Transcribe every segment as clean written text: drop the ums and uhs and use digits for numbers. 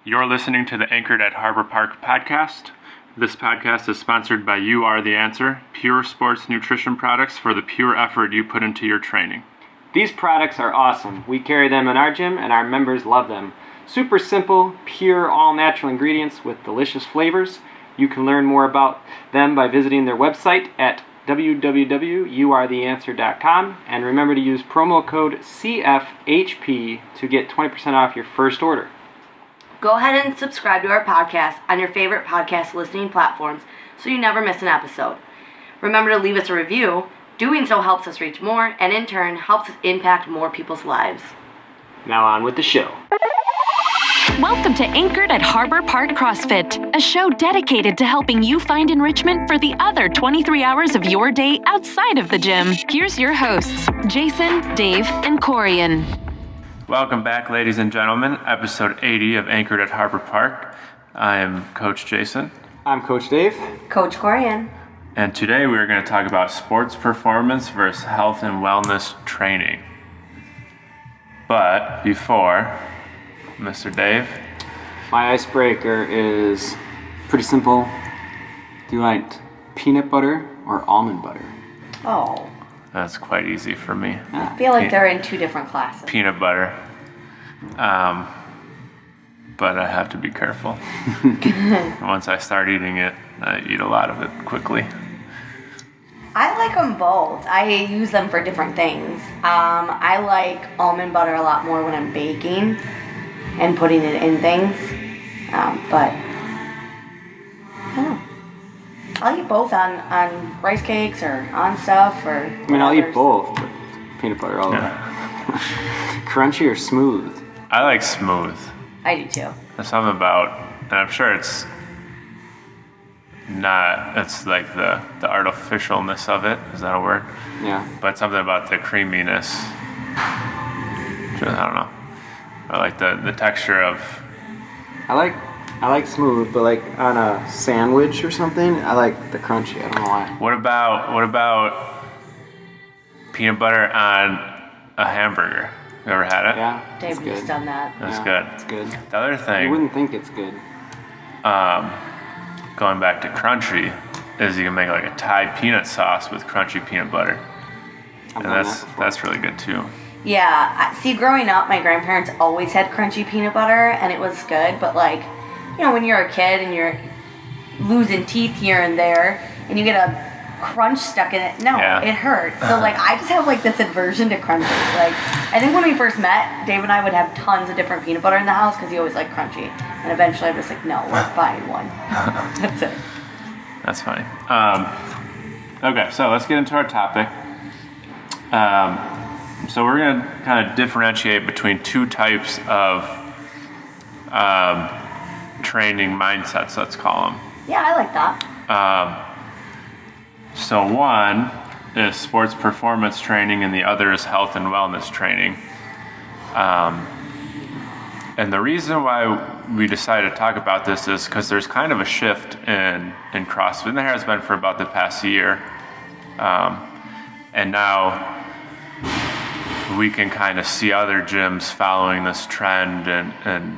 You're listening to the Anchored at Harbor Park podcast. This podcast is sponsored by You Are the Answer, pure sports nutrition products for the pure effort you put into your training. These products are awesome. We carry them in our gym and our members love them. Super simple, pure, all-natural ingredients with delicious flavors. You can learn more about them by visiting their website at www.youaretheanswer.com, and remember to use promo code CFHP to get 20% off your first order. Go ahead and subscribe to our podcast on your favorite podcast listening platforms so you never miss an episode. Remember to leave us a review. Doing so helps us reach more and in turn helps us impact more people's lives. Now on with the show. Welcome to Anchored at Harbor Park CrossFit, a show dedicated to helping you find enrichment for the other 23 hours of your day outside of the gym. Here's your hosts, Jason, Dave, and Corian. Welcome back, ladies and gentlemen. Episode 80 of Anchored at Harbor Park. I am Coach Jason. I'm Coach Dave. Coach Corian. And today we're going to talk about sports performance versus health and wellness training. But before, Mr. Dave. My icebreaker is pretty simple. Do you like peanut butter or almond butter? Oh. That's quite easy for me. I feel like they're in two different classes. Peanut butter. But I have to be careful. Once I start eating it, I eat a lot of it quickly. I like them both. I use them for different things. I like almond butter a lot more when I'm baking and putting it in things. But I don't know. I'll eat both on rice cakes or on stuff or I mean, I'll eat both, but peanut butter all the way. Crunchy or smooth? I like smooth. I do too. There's something about, and I'm sure it's like the artificialness of it. Is that a word? Yeah. But something about the creaminess. I don't know. I like the texture of. I like smooth, but like on a sandwich or something, I like the crunchy. I don't know why. What about peanut butter on a hamburger? You ever had it? Yeah, Dave's good. done that. That's Yeah, good. It's good. The other You thing, wouldn't think it's good. going back to crunchy, is you can make like a Thai peanut sauce with crunchy peanut butter, I've and done that before. that's really good too. Yeah. See, growing up, my grandparents always had crunchy peanut butter, and it was good. But like, you know, when you're a kid and you're losing teeth here and there, and you get a crunch stuck in it, it hurts. So like, I just have like this aversion to crunchy. Like, I think when we first met, Dave and I would have tons of different peanut butter in the house because he always liked crunchy. And eventually I was like, no, we're buying one. That's it. That's funny. Okay, so let's get into our topic. So we're going to kind of differentiate between two types of training mindsets, let's call them. Yeah, I like that. So one is sports performance training and the other is health and wellness training. And the reason why we decided to talk about this is because there's kind of a shift in CrossFit, and there has been for about the past year. And now we can kind of see other gyms following this trend and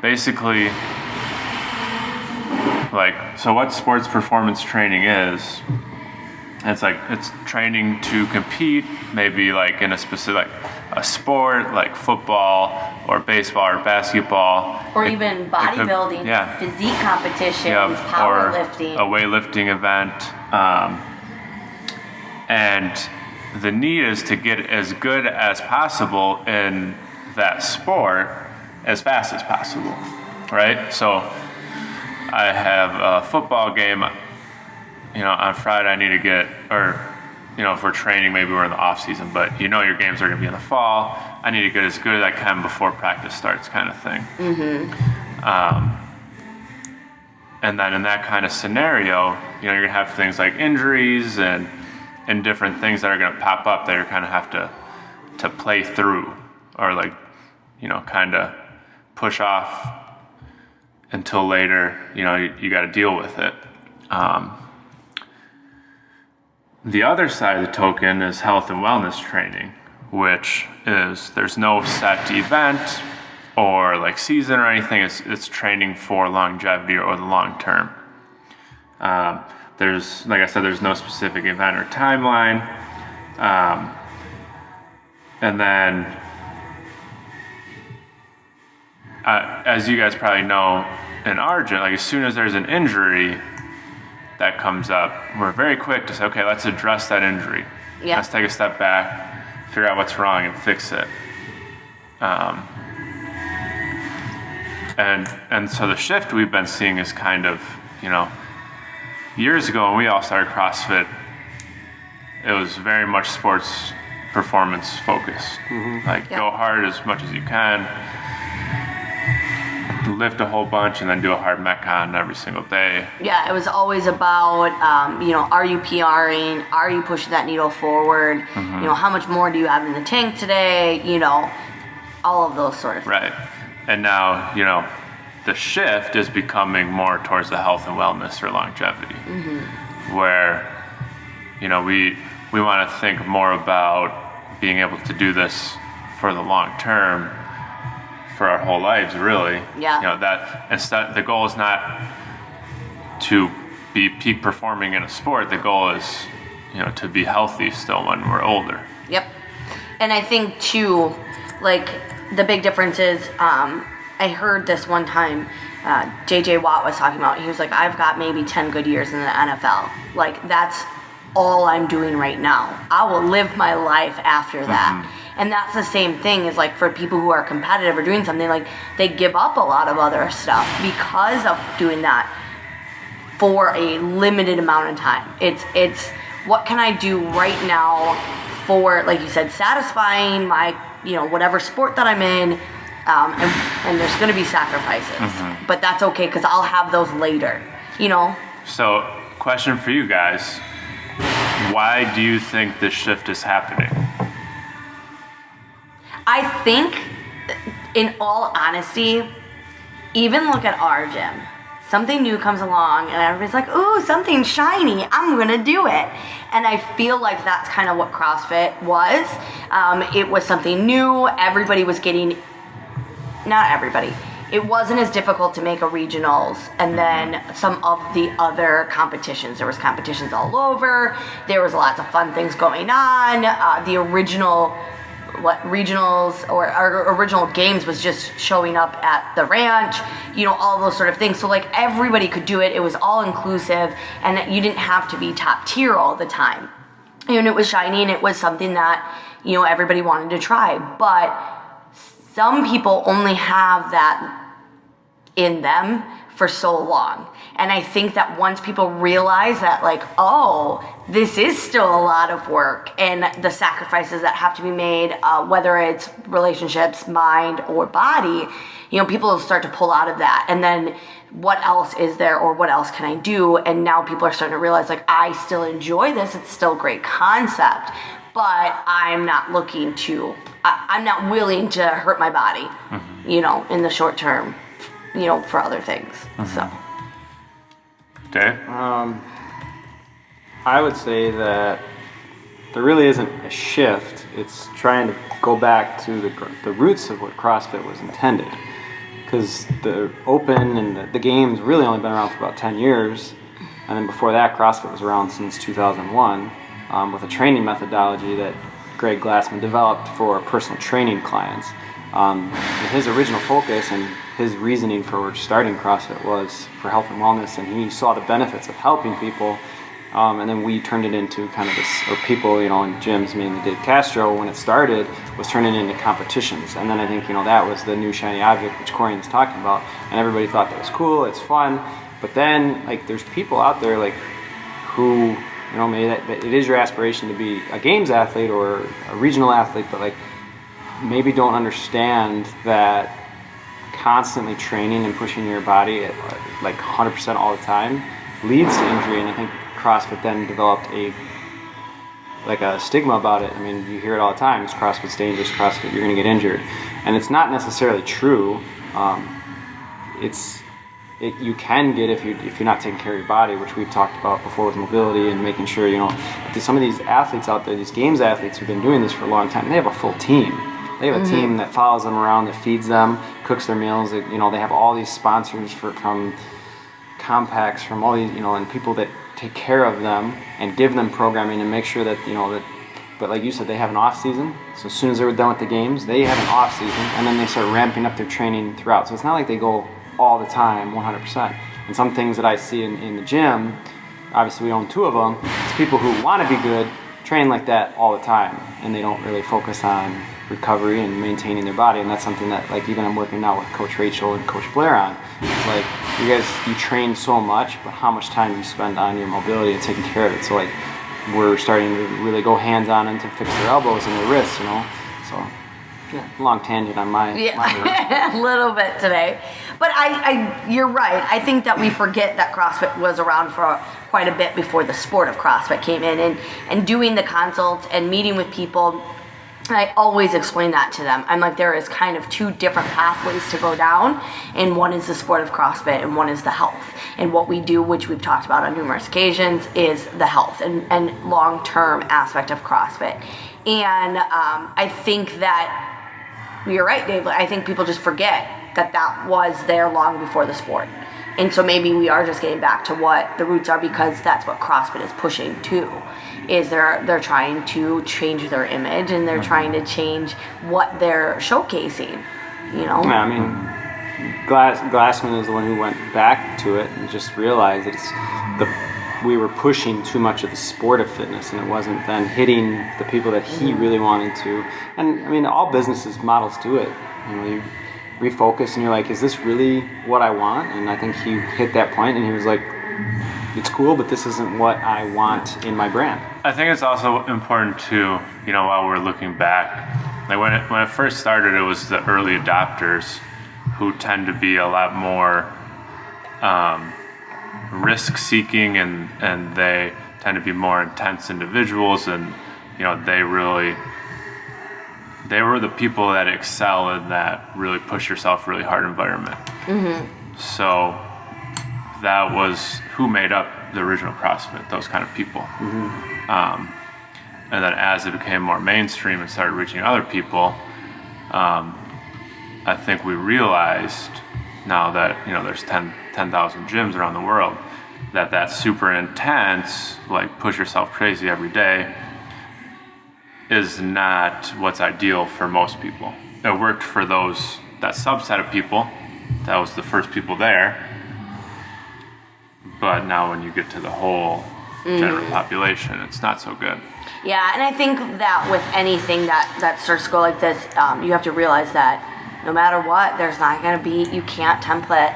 basically, like, so what sports performance training is, it's training to compete, maybe like in a specific, like a sport like football or baseball or basketball. Or even bodybuilding, physique competitions, powerlifting. Or a weightlifting event. And the need is to get as good as possible in that sport as fast as possible, right? So I have a football game, on Friday I need to get, or, if we're training, maybe we're in the off season, but your games are going to be in the fall. I need to get as good as I can before practice starts, kind of thing. Mm-hmm. And then in that kind of scenario, you're going to have things like injuries and different things that are going to pop up that you kind of have to play through, or like, kind of push off until later. You got to deal with it. The other side of the token is health and wellness training, which is there's no set event. or like season or anything. It's training for longevity or the long term. There's, like I said, there's no specific event or timeline. And then, as you guys probably know, in our gym, like as soon as there's an injury that comes up, we're very quick to say, okay, let's address that injury. Yeah. Let's take a step back, figure out what's wrong, and fix it. And so the shift we've been seeing is kind of, years ago when we all started CrossFit, it was very much sports performance focused. Like go hard as much as you can, lift a whole bunch, and then do a hard Metcon every single day. Yeah, it was always about, are you PRing? Are you pushing that needle forward? How much more do you have in the tank today? All of those sort of things. Right. And now, the shift is becoming more towards the health and wellness or longevity, where, we want to think more about being able to do this for the long term, for our whole lives, really. Yeah. That instead, the goal is not to be peak performing in a sport. The goal is, to be healthy still when we're older. Yep. And I think too, like the big difference is, I heard this one time, JJ Watt was talking about, he was like, I've got maybe 10 good years in the NFL. Like that's all I'm doing right now. I will live my life after that. And that's the same thing as like for people who are competitive or doing something, like they give up a lot of other stuff because of doing that for a limited amount of time. It's what can I do right now for, like you said, satisfying my, whatever sport that I'm in, and there's going to be sacrifices, but that's okay because I'll have those later, So, question for you guys. Why do you think this shift is happening? I think, in all honesty, even look at our gym. Something new comes along and everybody's like, ooh, something shiny, I'm gonna do it. And I feel like that's kind of what CrossFit was. It was something new, everybody was getting, not everybody, it wasn't as difficult to make a regionals and then some of the other competitions. There was competitions all over, there was lots of fun things going on. The original regionals or our original games was just showing up at the ranch, all those sort of things. So like everybody could do it. It was all inclusive and you didn't have to be top tier all the time. And it was shiny and it was something that, everybody wanted to try. But some people only have that in them for so long. And I think that once people realize that like, oh, this is still a lot of work and the sacrifices that have to be made, whether it's relationships, mind, or body, people will start to pull out of that. And then what else is there or what else can I do? And now people are starting to realize like, I still enjoy this. It's still a great concept, but I'm not looking to, I'm not willing to hurt my body, in the short term, for other things. So. Dave? I would say that there really isn't a shift. It's trying to go back to the roots of what CrossFit was intended. Because the Open and the games really only been around for about 10 years. And then before that, CrossFit was around since 2001 with a training methodology that Greg Glassman developed for personal training clients. His original focus and his reasoning for starting CrossFit was for health and wellness, and he saw the benefits of helping people, and then we turned it into kind of this, or people, in gyms, mainly Dave Castro, when it started, was turning it into competitions. And then I think, that was the new shiny object, which Corian is talking about, and everybody thought that was cool, it's fun, but then, like, there's people out there, like, who, maybe that it is your aspiration to be a games athlete or a regional athlete, but, like, maybe don't understand that constantly training and pushing your body at like 100% all the time leads to injury. And I think CrossFit then developed a stigma about it. I mean, you hear it all the time. It's CrossFit's dangerous. CrossFit, you're going to get injured, and it's not necessarily true. You can get if you're not taking care of your body, which we've talked about before with mobility and making sure some of these athletes out there, these games athletes who've been doing this for a long time, they have a full team. They have a team that follows them around, that feeds them, cooks their meals. They have all these sponsors from compacts, from all these, and people that take care of them and give them programming and make sure that, but like you said, they have an off season. So as soon as they're done with the games, they have an off season, and then they start ramping up their training throughout. So it's not like they go all the time, 100%. And some things that I see in the gym, obviously we own 2 of them, it's people who want to be good, train like that all the time, and they don't really focus on recovery and maintaining their body. And that's something that, like, even I'm working now with Coach Rachel and Coach Blair on. It's like, you train so much, but how much time do you spend on your mobility and taking care of it? So like, we're starting to really go hands-on and to fix their elbows and their wrists, So, yeah, long tangent on my a little bit today. But you're right. I think that we forget that CrossFit was around for quite a bit before the sport of CrossFit came in, and doing the consults and meeting with people. I always explain that to them. I'm like, there is kind of 2 different pathways to go down, and one is the sport of CrossFit and one is the health. And what we do, which we've talked about on numerous occasions, is the health and long-term aspect of CrossFit. And I think that you're right, Dave. I think people just forget that was there long before the sport. And so maybe we are just getting back to what the roots are, because that's what CrossFit is pushing to. Is they're trying to change their image, and they're trying to change what they're showcasing, Yeah, I mean, Glassman is the one who went back to it and just realized that we were pushing too much of the sport of fitness, and it wasn't then hitting the people that he really wanted to. And I mean, all businesses models do it. You refocus and you're like, is this really what I want? And I think he hit that point and he was like, it's cool, but this isn't what I want in my brand. I think it's also important to, while we're looking back, like when it first started, it was the early adopters who tend to be a lot more risk-seeking, and they tend to be more intense individuals, and they were the people that excel in that really push yourself really hard environment. Mm-hmm. So that was who made up the original CrossFit, those kind of people. Mm-hmm. And then as it became more mainstream and started reaching other people, I think we realized now that there's 10,000 gyms around the world, that super intense, like push yourself crazy every day, is not what's ideal for most people. It worked for that subset of people. That was the first people there. But now when you get to the whole general population, it's not so good. Yeah, and I think that with anything that starts to go like this, you have to realize that no matter what, there's not going to be, you can't template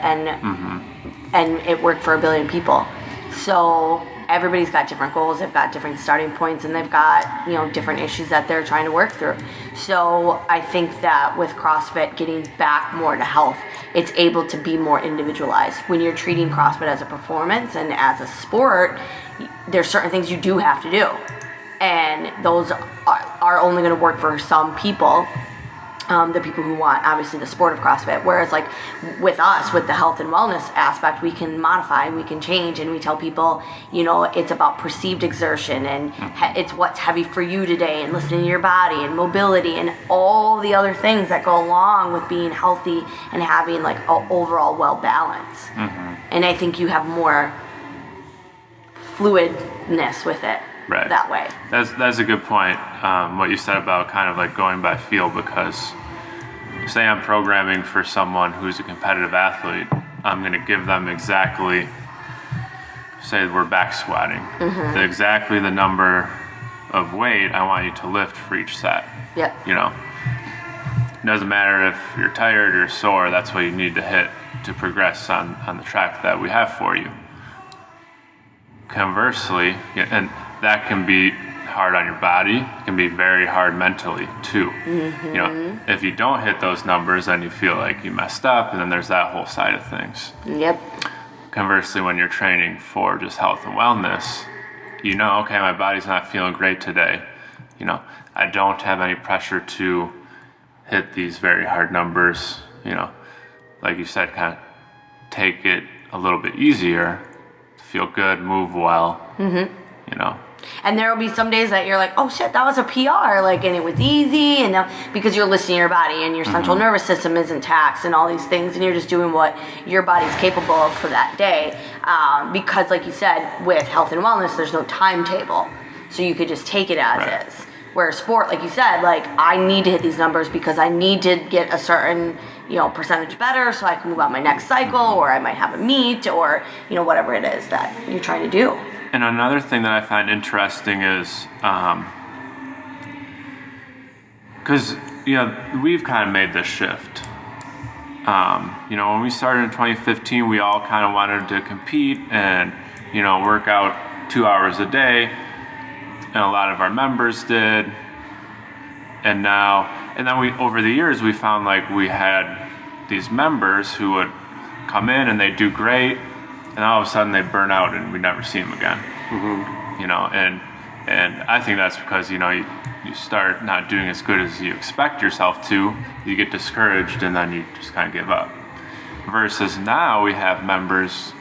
and it worked for 1 billion people. So everybody's got different goals, they've got different starting points, and they've got, different issues that they're trying to work through. So I think that with CrossFit getting back more to health, it's able to be more individualized. When you're treating CrossFit as a performance and as a sport, there's certain things you do have to do. And those are only going to work for some people. The people who want, obviously, the sport of CrossFit. Whereas, like, with us, with the health and wellness aspect, we can modify, we can change, and we tell people, it's about perceived exertion, and it's what's heavy for you today, and listening to your body, and mobility, and all the other things that go along with being healthy and having, like, an overall well-balance. Mm-hmm. And I think you have more fluidness with it. Right. That way. That's a good point. What you said about kind of like going by feel, because say I'm programming for someone who's a competitive athlete, I'm going to give them exactly, say we're back squatting, exactly the number of weight I want you to lift for each set. Yep. It doesn't matter if you're tired or sore, that's what you need to hit to progress on the track that we have for you. Conversely, and that can be hard on your body, it can be very hard mentally too. Mm-hmm. If you don't hit those numbers, then you feel like you messed up, and then there's that whole side of things. Yep. Conversely, when you're training for just health and wellness, okay, my body's not feeling great today. I don't have any pressure to hit these very hard numbers. Like you said, kind of take it a little bit easier, feel good, move well. Mm-hmm. And there will be some days that you're like, oh shit, that was a PR, like, and it was easy, and because you're listening to your body and your central nervous system isn't taxed and all these things, and you're just doing what your body's capable of for that day. Because like you said, with health and wellness, there's no timetable. So you could just take it as is. Where sport, like you said, like, I need to hit these numbers because I need to get a certain, percentage better so I can move on my next cycle, or I might have a meet, or, whatever it is that you're trying to do. And another thing that I find interesting is, because, we've kind of made this shift. When we started in 2015, we all kind of wanted to compete and, work out 2 hours a day. And a lot of our members did. And then over the years, we found like we had these members who would come in and they do great, and all of a sudden they burn out and we never see them again. And I think that's because, you start not doing as good as you expect yourself to, you get discouraged, and then you just kind of give up. Versus now we have members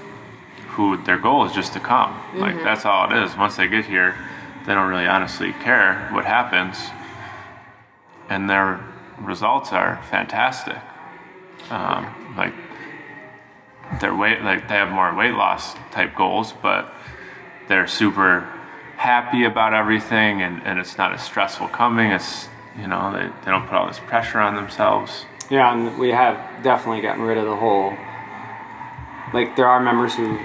who their goal is just to come. Like, that's all it is. Once they get here, they don't really honestly care what happens, and their results are fantastic. Like their weight, like they have more weight loss type goals, but they're super happy about everything, and it's not as stressful coming. It's they don't put all this pressure on themselves. Yeah, and we have definitely gotten rid of the whole. Like, there are members who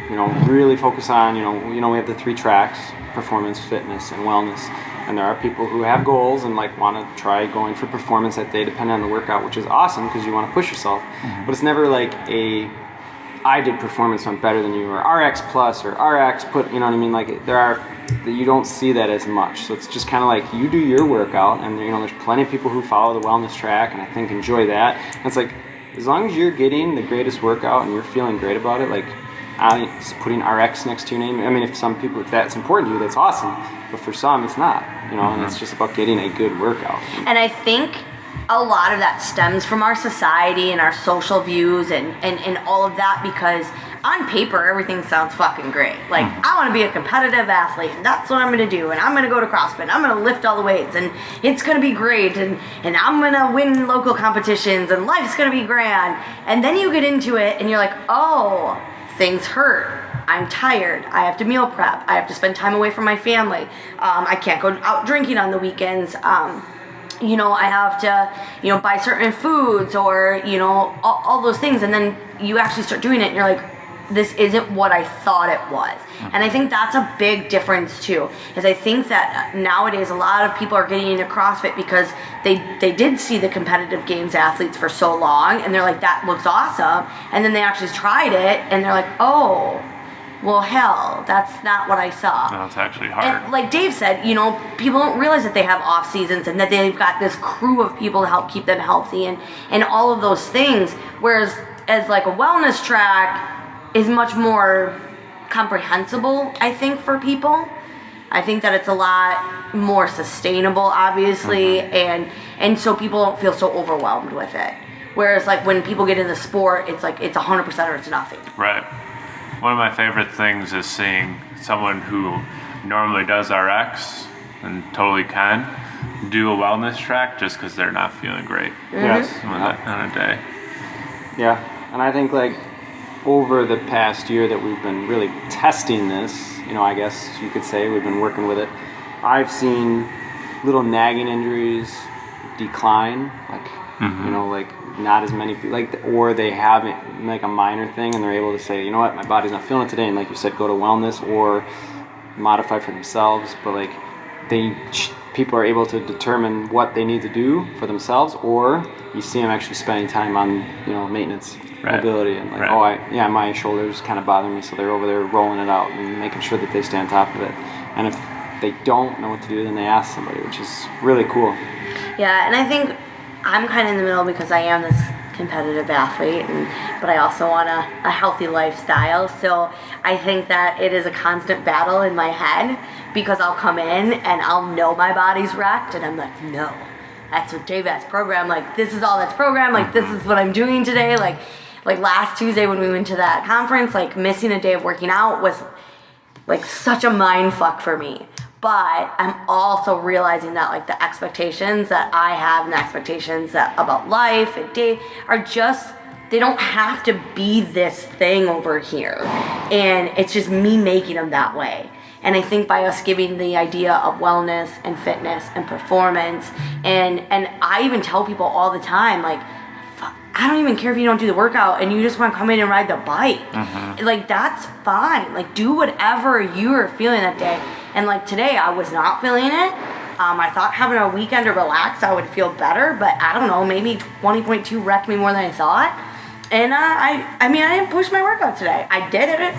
really focus on we have the 3 tracks: performance, fitness, and wellness. And there are people who have goals and like want to try going for performance that day, depending on the workout, which is awesome because you want to push yourself. But it's never like I did performance, so I'm better than you, or RX plus, or RX put. You know what I mean? Like, you don't see that as much. So it's just kind of like you do your workout, and there's plenty of people who follow the wellness track and I think enjoy that. And it's like, as long as you're getting the greatest workout and you're feeling great about it, like, putting RX next to your name. I mean, if that's important to you, that's awesome. But for some, it's not, and it's just about getting a good workout. And I think a lot of that stems from our society and our social views and all of that, because on paper, everything sounds fucking great. Like, I want to be a competitive athlete, and that's what I'm going to do, and I'm going to go to CrossFit, I'm going to lift all the weights, and it's going to be great, and I'm going to win local competitions, and life's going to be grand. And then you get into it, and you're like, oh, things hurt. I'm tired. I have to meal prep. I have to spend time away from my family. I can't go out drinking on the weekends. I have to, buy certain foods, or, all those things. And then you actually start doing it and you're like, this isn't what I thought it was. And I think that's a big difference too, is I think that nowadays a lot of people are getting into CrossFit because they did see the competitive games athletes for so long, and they're like, that looks awesome. And then they actually tried it and they're like, oh, well, hell, that's not what I saw. No, it's actually hard. And like Dave said, people don't realize that they have off seasons and that they've got this crew of people to help keep them healthy and all of those things. Whereas as like a wellness track is much more comprehensible, I think, for people. I think that it's a lot more sustainable, obviously, and so people don't feel so overwhelmed with it. Whereas like when people get into sport, it's like it's 100% or it's nothing. Right. One of my favorite things is seeing someone who normally does RX and totally can do a wellness track just because they're not feeling great. Yes. On a day. Yeah, and I think like over the past year that we've been really testing this, I guess you could say we've been working with it, I've seen little nagging injuries decline, like, like not as many people, like, or they have like a minor thing and they're able to say, you know what, my body's not feeling it today, and like you said, go to wellness or modify for themselves. But like people are able to determine what they need to do for themselves, or you see them actually spending time on maintenance, mobility, and like my shoulders kind of bother me, so they're over there rolling it out and making sure that they stay on top of it. And if they don't know what to do, then they ask somebody, which is really cool. Yeah, and I think I'm kind of in the middle because I am this competitive athlete, but I also want a healthy lifestyle. So I think that it is a constant battle in my head, because I'll come in and I'll know my body's wrecked, and I'm like, no, that's what Dave has programmed. Like, this is all that's programmed. Like, this is what I'm doing today. Like last Tuesday when we went to that conference, like missing a day of working out was like such a mind fuck for me. But I'm also realizing that like the expectations that I have and the expectations that about life and day are just, they don't have to be this thing over here. And it's just me making them that way. And I think by us giving the idea of wellness and fitness and performance, and I even tell people all the time, like, I don't even care if you don't do the workout and you just want to come in and ride the bike. Like, that's fine. Like, do whatever you are feeling that day. And like today, I was not feeling it. I thought having a weekend to relax, I would feel better, but I don't know, maybe 20.2 wrecked me more than I thought. And I mean, I didn't push my workout today. I did it,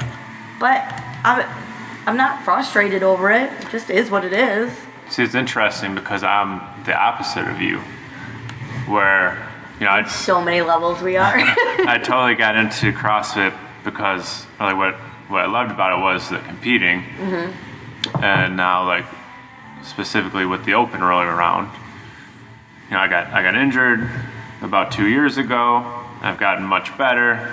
but I'm not frustrated over it. It just is what it is. See, it's interesting because I'm the opposite of you, where, you know, So many levels we are. I totally got into CrossFit because like what I loved about it was the competing. And now, like, specifically with the open rolling around, you know, I got injured about 2 years ago. I've gotten much better.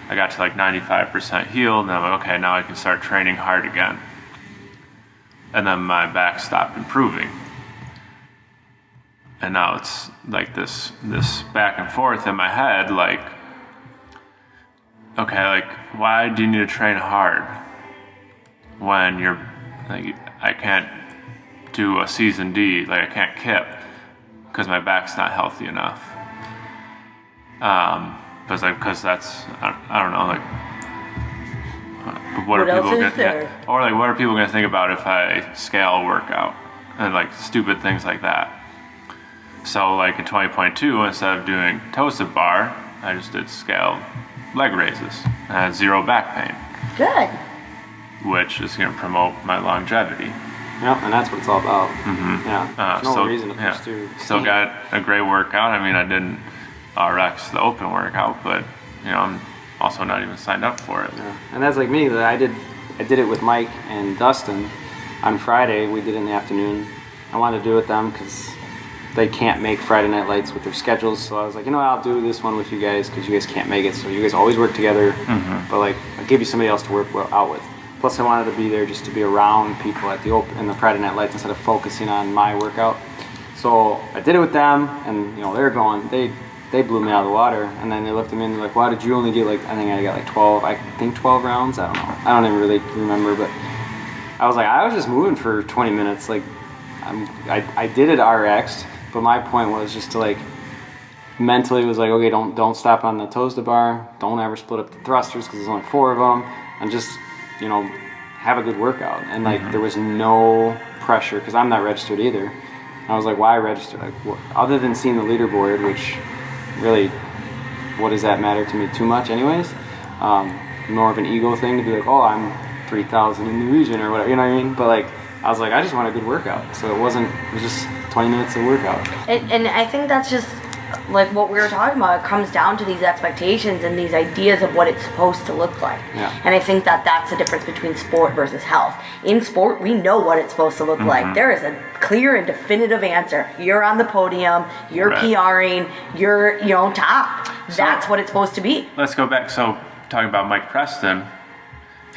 I got to like 95% healed, and I'm like, okay, now I can start training hard again. And then my back stopped improving. And now it's like this back and forth in my head, like, okay, like, why do you need to train hard when you're, like, I can't do a season D, like I can't kip because my back's not healthy enough. Because that's, I don't know, like, what are people gonna, or like, what are people gonna think about if I scale a workout and like stupid things like that. So like in 20.2, instead of doing toasted bar, I just did scaled leg raises. I had zero back pain. Good. Which is going to promote my longevity. Yep, and that's what it's all about. Yeah, there's no reason to pursue. Still got a great workout. I mean, I didn't RX the open workout, but you know, I'm also not even signed up for it. Yeah. And that's like me. I did it with Mike and Dustin on Friday. We did it in the afternoon. I wanted to do it with them because they can't make Friday Night Lights with their schedules. So I was like, you know, I'll do this one with you guys because you guys can't make it. So you guys always work together. But like, I'll give you somebody else to work out with. Plus, I wanted to be there just to be around people at in the Friday Night Lights instead of focusing on my workout. So I did it with them, and you know, they're going. They blew me out of the water, and then they looked at me and they're like, "Why did you only get like? I think I got like 12. I think 12 rounds. I don't know. I don't even really remember, but I was like, I was just moving for 20 minutes. Like, I did it RX'd, but my point was just to like mentally was like, okay, don't stop on the toes to bar. Don't ever split up the thrusters because there's only 4 of them, and just, you know, have a good workout. And like, there was no pressure because I'm not registered either. I was like, why register? Like, other than seeing the leaderboard, which really, what does that matter to me too much anyways? More of an ego thing to be like, oh, I'm 3,000 in the region or whatever, you know what I mean? But like, I was like, I just want a good workout. So it was just 20 minutes of workout. And I think that's just like what we were talking about. It comes down to these expectations and these ideas of what it's supposed to look like. Yeah. And I think that that's the difference between sport versus health. In sport, we know what it's supposed to look like. There is a clear and definitive answer. You're on the podium, you're PRing, you're, you know, top. That's what it's supposed to be. Let's go back. So talking about Mike Preston,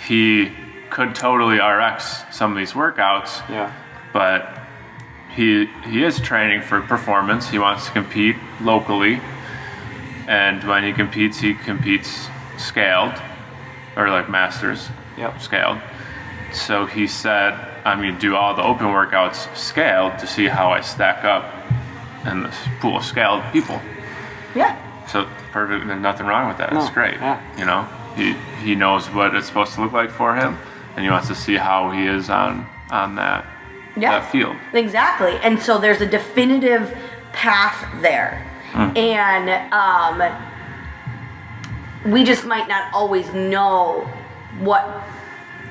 he could totally RX some of these workouts. Yeah. But he is training for performance. He wants to compete locally, and when he competes scaled, or like masters. Yep. Scaled. So he said, I'm going to do all the open workouts scaled to see how I stack up in this pool of scaled people. Yeah. So perfect. There's nothing wrong with that. No. It's great. Yeah. You know, he knows what it's supposed to look like for him, and he wants to see how he is on that. Yeah, that field. Exactly. And so there's a definitive path there. And we just might not always know what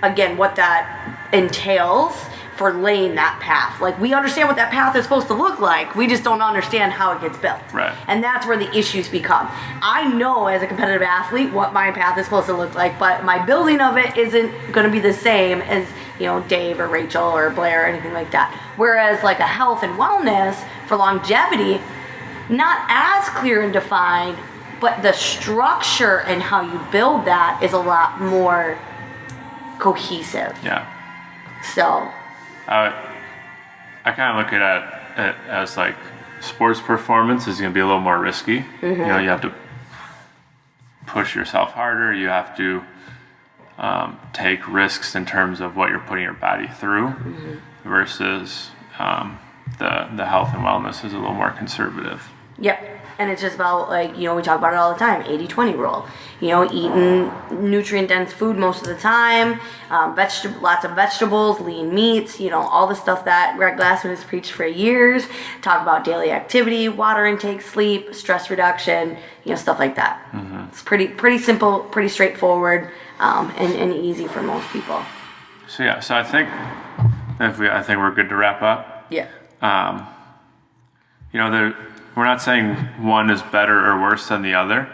that entails for laying that path. Like, we understand what that path is supposed to look like. We just don't understand how it gets built. Right. And that's where the issues become. I know as a competitive athlete what my path is supposed to look like, but my building of it isn't going to be the same as, you know, Dave or Rachel or Blair or anything like that. Whereas like a health and wellness for longevity, not as clear and defined, but the structure and how you build that is a lot more cohesive. Yeah. So, I kind of look at it as like sports performance is going to be a little more risky. You know, you have to push yourself harder. You have to take risks in terms of what you're putting your body through versus the health and wellness is a little more conservative. Yep. And it's just about, like, you know, we talk about it all the time, 80-20 rule. You know, eating nutrient-dense food most of the time, lots of vegetables, lean meats, you know, all the stuff that Greg Glassman has preached for years. Talk about daily activity, water intake, sleep, stress reduction, you know, stuff like that. It's pretty simple, pretty straightforward, and easy for most people. So yeah, so I think we're good to wrap up. Yeah. You know, we're not saying one is better or worse than the other.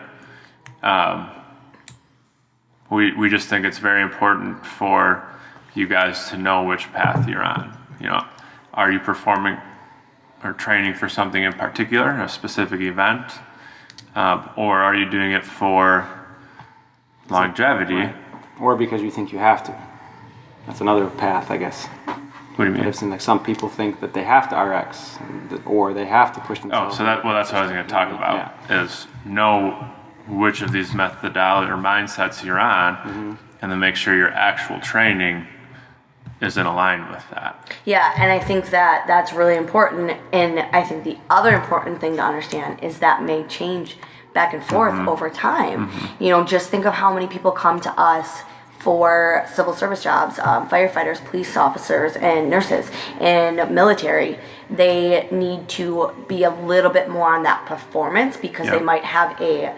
We just think it's very important for you guys to know which path you're on. You know, are you performing or training for something in particular, a specific event, or are you doing it for longevity? Right. Or because you think you have to. That's another path, I guess. What do you mean? I've seen like some people think that they have to RX or they have to push themselves. Oh, so that's what I was going to talk about, is know which of these methodology or mindsets you're on, and then make sure your actual training is in line with that. Yeah, and I think that that's really important. And I think the other important thing to understand is that may change back and forth over time. You know, just think of how many people come to us for civil service jobs, firefighters, police officers, and nurses, and military. They need to be a little bit more on that performance because they might have a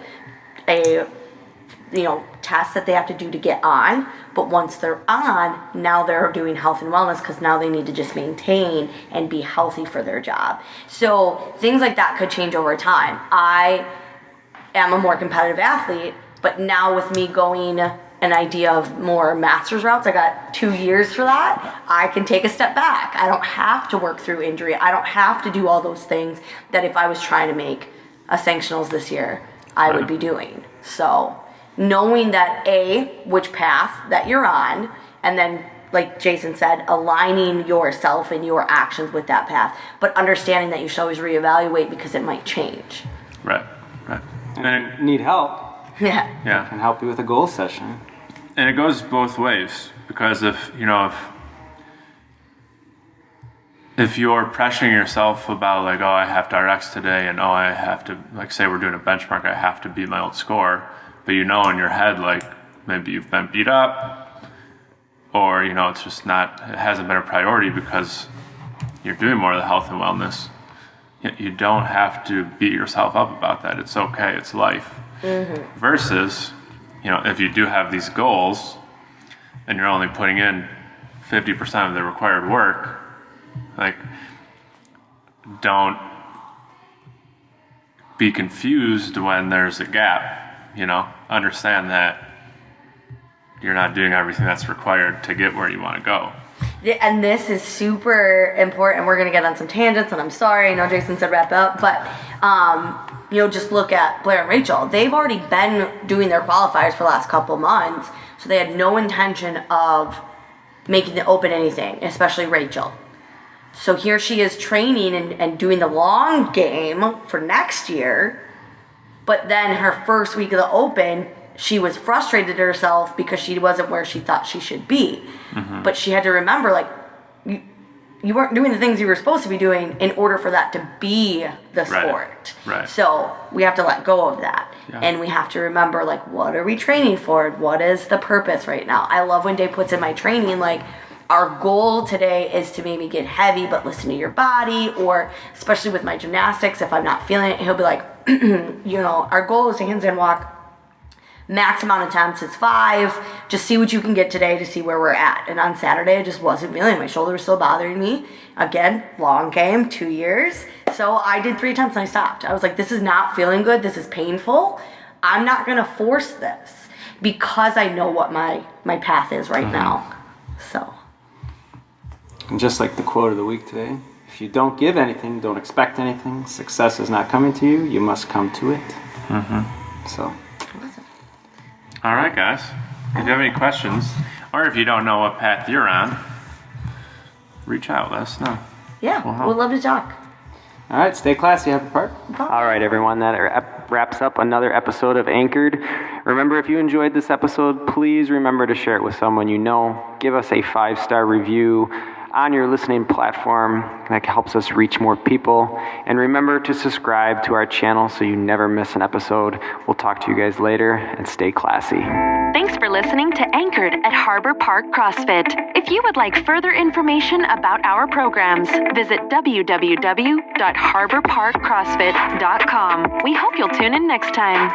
you know, test that they have to do to get on, but once they're on, now they're doing health and wellness because now they need to just maintain and be healthy for their job. So things like that could change over time. I am a more competitive athlete, but now with me going an idea of more master's routes, I got 2 years for that, I can take a step back. I don't have to work through injury. I don't have to do all those things that if I was trying to make a sanctionals this year, I would be doing. So knowing that which path that you're on, and then like Jason said, aligning yourself and your actions with that path, but understanding that you should always reevaluate because it might change. Right. And if you need help, Yeah. I can help you with a goal session. And it goes both ways, because if you're pressuring yourself about like, oh, I have to RX today, and oh, I have to, like, say we're doing a benchmark, I have to beat my old score, but you know in your head, like, maybe you've been beat up, or, you know, it's just not, it hasn't been a priority because you're doing more of the health and wellness. You don't have to beat yourself up about that. It's okay. It's life. Versus, you know, if you do have these goals and you're only putting in 50% of the required work, like, don't be confused when there's a gap, you know, understand that you're not doing everything that's required to get where you want to go. Yeah, and this is super important. We're going to get on some tangents, and I'm sorry. I know Jason said wrap up, but, you know, just look at Blair and Rachel. They've already been doing their qualifiers for the last couple months, so they had no intention of making the open anything, especially Rachel. So here she is training and doing the long game for next year, but then her first week of the open, she was frustrated at herself because she wasn't where she thought she should be. But she had to remember, like, you weren't doing the things you were supposed to be doing in order for that to be the sport. Right. So we have to let go of that. Yeah. And we have to remember, like, what are we training for? What is the purpose right now? I love when Dave puts in my training, like, our goal today is to maybe get heavy, but listen to your body, or especially with my gymnastics, if I'm not feeling it, he'll be like, you know, our goal is to handstand walk. Max amount of attempts is 5. Just see what you can get today to see where we're at. And on Saturday, I just wasn't feeling it. My shoulder was still bothering me. Again, long game, 2 years. So I did 3 attempts and I stopped. I was like, this is not feeling good. This is painful. I'm not going to force this because I know what my path is right now. So. And just like the quote of the week today, if you don't give anything, don't expect anything. Success is not coming to you. You must come to it. So. All right, guys. If you have any questions, or if you don't know what path you're on, reach out. Let us know. Yeah, we'd love to talk. All right, stay classy, Harper Park. Bye. All right, everyone, that wraps up another episode of Anchored. Remember, if you enjoyed this episode, please remember to share it with someone you know. Give us a 5-star review on your listening platform. That helps us reach more people. And remember to subscribe to our channel so you never miss an episode. We'll talk to you guys later, and stay classy. Thanks for listening to Anchored at Harbor Park CrossFit. If you would like further information about our programs, visit www.harborparkcrossfit.com. We hope you'll tune in next time.